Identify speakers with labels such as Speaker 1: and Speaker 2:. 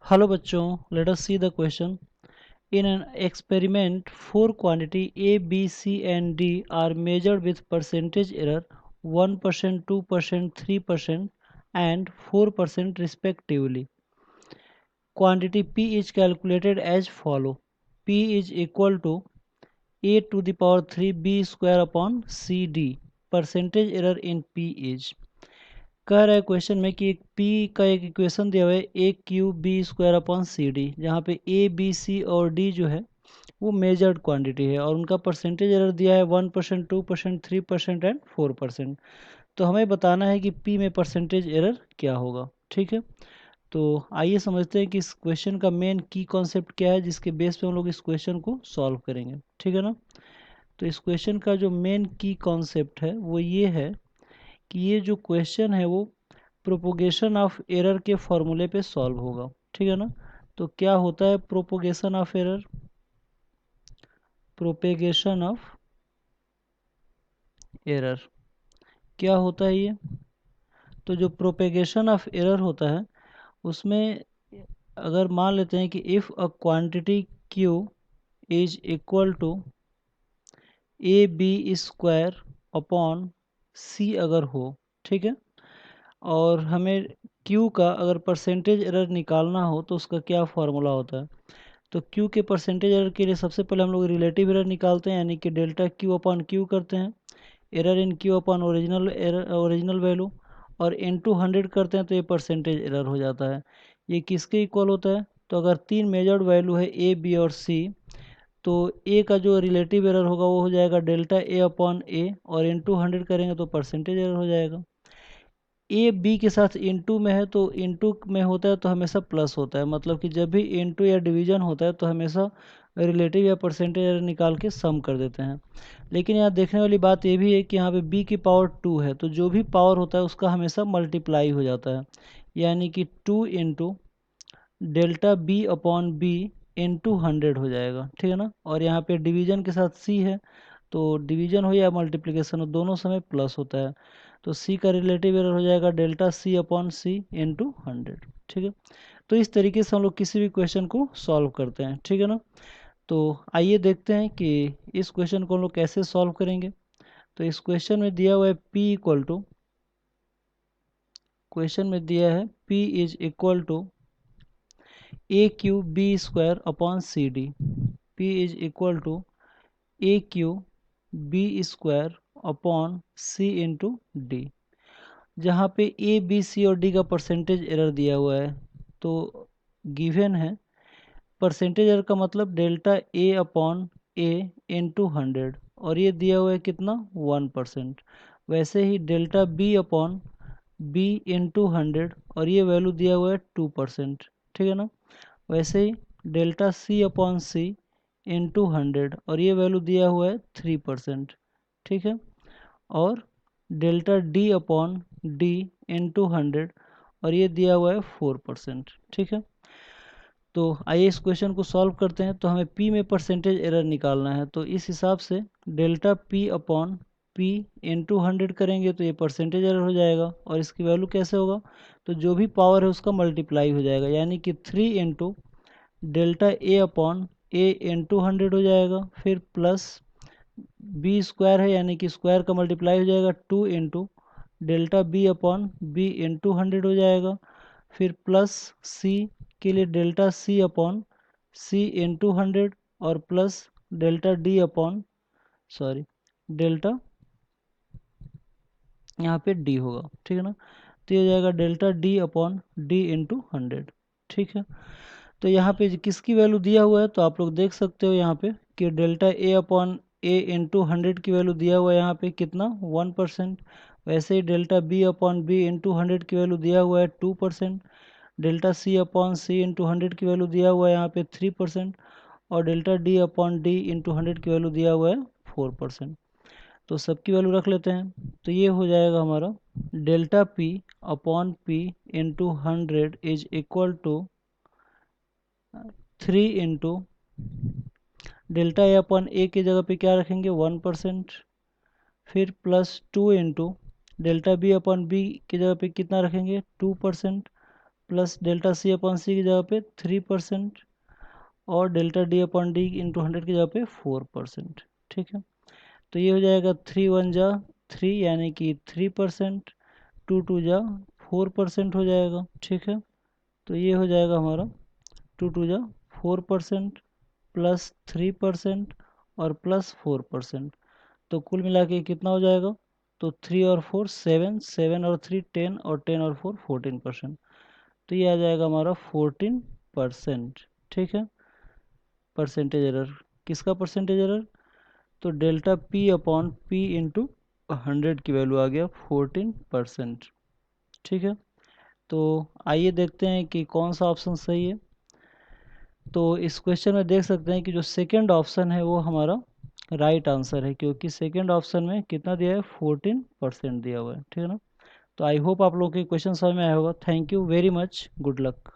Speaker 1: Hello बच्चों, let us see the question. In an experiment, four quantity A, B, C and D are measured with percentage error 1%, 2%, 3% and 4% respectively. Quantity P is calculated as follow. P is equal to A to the power 3 B square upon CD. Percentage error in P is, कह रहा है question में कि एक P का एक equation दिया हुआ है A Q B square upon C D, जहाँ पे ए बी सी और डी जो है वो मेजर्ड क्वांटिटी है और उनका परसेंटेज एरर दिया है 1%, 2%, 3% एंड 4%। तो हमें बताना है कि P में परसेंटेज एरर क्या होगा। ठीक है, तो आइए समझते हैं कि इस क्वेश्चन का मेन की कॉन्सेप्ट क्या है, जिसके बेस पे हम लोग इस क्वेश्चन को सॉल्व करेंगे। ठीक है ना। तो इस क्वेश्चन का जो मेन की कॉन्सेप्ट है वो ये है कि ये जो क्वेश्चन है वो प्रोपोगेशन ऑफ एरर के फॉर्मूले पे सॉल्व होगा। ठीक है ना। तो क्या होता है propagation of error? Propagation of error क्या होता है ये? तो जो प्रोपेगेशन ऑफ एरर होता है उसमें अगर मान लेते हैं कि if a quantity Q is equal to A B square upon C अगर हो, ठीक है, और हमें Q का अगर परसेंटेज एरर निकालना हो तो उसका क्या फार्मूला होता है? तो Q के परसेंटेज एरर के लिए सबसे पहले हम लोग रिलेटिव एरर निकालते हैं, यानी कि डेल्टा Q अपॉन Q करते हैं, error in Q upon original value, और इनटू 100 करते हैं तो ये परसेंटेज एरर हो जाता है। ये किसके इक्वल होता है? तो अगर तीन मेजर्ड वैल्यू है A, B और C, तो A का जो रिलेटिव एरर होगा वो हो जाएगा डेल्टा A अपॉन A, और इनटू 100 करेंगे तो परसेंटेज एरर हो जाएगा। ए बी के साथ इनटू में है तो इनटू में होता है तो हमेशा प्लस होता है, मतलब कि जब भी इनटू या डिवीजन होता है तो हमेशा रिलेटिव या परसेंटेज एरर निकाल के सम कर देते हैं। लेकिन यहाँ देखने वाली बात ये भी है कि यहाँ पे b की पावर 2 है, तो जो भी पावर होता है उसका हमेशा मल्टीप्लाई हो जाता है, यानी कि 2 into delta B upon B into 100 हो जाएगा। ठीक है ना। और यहाँ पे डिवीजन के साथ c है, तो डिवीजन हो या मल्टीप्लिकेशन हो दोनों समय प्लस होता है, तो c का रिलेटिव एरर हो जाएगा delta c upon C into 100। ठीक है, तो इस तरीके से हम लोग किसी भी क्वेश्चन को सॉल्व करते हैं। ठीक है ना। तो आइए देखते हैं कि इस क्वेश्चन को हम लोग कैसे सॉल्व करेंगे। तो इस क्वेश्चन में दिया हुआ है p इक्वल टू, क्वेश्चन में दिया है p is equal to A Q B square upon C D. p is equal to A Q B square upon C into D, जहाँ पे ए बी सी और डी का percentage error दिया हुआ है। तो गिवन है परसेंटेज एरर का मतलब delta A upon A into 100, और ये दिया हुआ है कितना 1%। वैसे ही delta B upon B into 100, और ये वैल्यू दिया हुआ है 2%। ठीक है ना। वैसे ही delta C upon C into 100, और ये वैल्यू दिया हुआ है 3%। ठीक है। और delta D upon D into 100, और ये दिया हुआ है 4%। ठीक है। तो आइए इस क्वेश्चन को सॉल्व करते हैं। तो हमें P में परसेंटेज एरर निकालना है, तो इस हिसाब से delta P upon P into 100 करेंगे तो ये परसेंटेज एरर हो जाएगा, और इसकी वैल्यू कैसे होगा? तो जो भी पावर है उसका मल्टीप्लाई हो जाएगा, यानी कि 3 into delta A upon A into 100 हो जाएगा, फिर प्लस बी स्क्वायर है यानी कि स्क्वायर का मल्टीप्लाई हो जाएगा 2 into delta B upon B into 100 हो जाएगा, फिर प्लस सी के लिए delta C upon C into 100, और plus delta D upon, sorry, delta यहाँ पे डी होगा। ठीक है ना। तो ये हो जाएगा delta D upon D into 100। ठीक है। तो यहाँ पे किसकी वैल्यू दिया हुआ है तो आप लोग देख सकते हो यहाँ पे कि delta A upon A into 100 की वैल्यू दिया हुआ है यहाँ पे कितना 1%। वैसे ही delta B upon B into 100 की वैल्यू दिया हुआ है 2%। Delta C upon C into 100 की वैल्यू दिया हुआ है यहाँ पे 3%, और delta D upon D into 100 की वैल्यू दिया हुआ है 4%। तो सबकी वैल्यू रख लेते हैं, तो ये हो जाएगा हमारा delta P upon P into 100 is equal to 3 into delta A upon A की जगह पे क्या रखेंगे 1%, फिर plus 2 into delta B upon B की जगह पे कितना रखेंगे 2%, plus delta C upon C की जगह पे 3% और delta D upon D into 100 की जगह पे 4%। ठीक है, तो ये हो जाएगा 3 1 जा 3 यानी कि 3%, 2 2 जा 4% हो जाएगा। ठीक है, तो ये हो जाएगा हमारा 2 2 जा 4% प्लस 3% और प्लस 4%, तो कुल मिला के कितना हो जाएगा, तो 3 और 4 7, 7 और 3 10 और 10 और 4 14%, तो ये आ जाएगा हमारा 14%। ठीक है, परसेंटेज एरर, किसका परसेंटेज एरर, तो delta P upon P into 100 की वैल्यू आ गया 14%। ठीक है, तो आइए देखते हैं कि कौन सा ऑप्शन सही है। तो इस क्वेश्चन में देख सकते हैं कि जो सेकंड ऑप्शन है वो हमारा राइट आंसर है, क्योंकि सेकंड ऑप्शन में कितना दिया है, 14% दिया हुआ है। ठीक है ना, तो आई होप आप लोग के क्वेश्चन समझ में आया होगा। Thank you very much, good luck.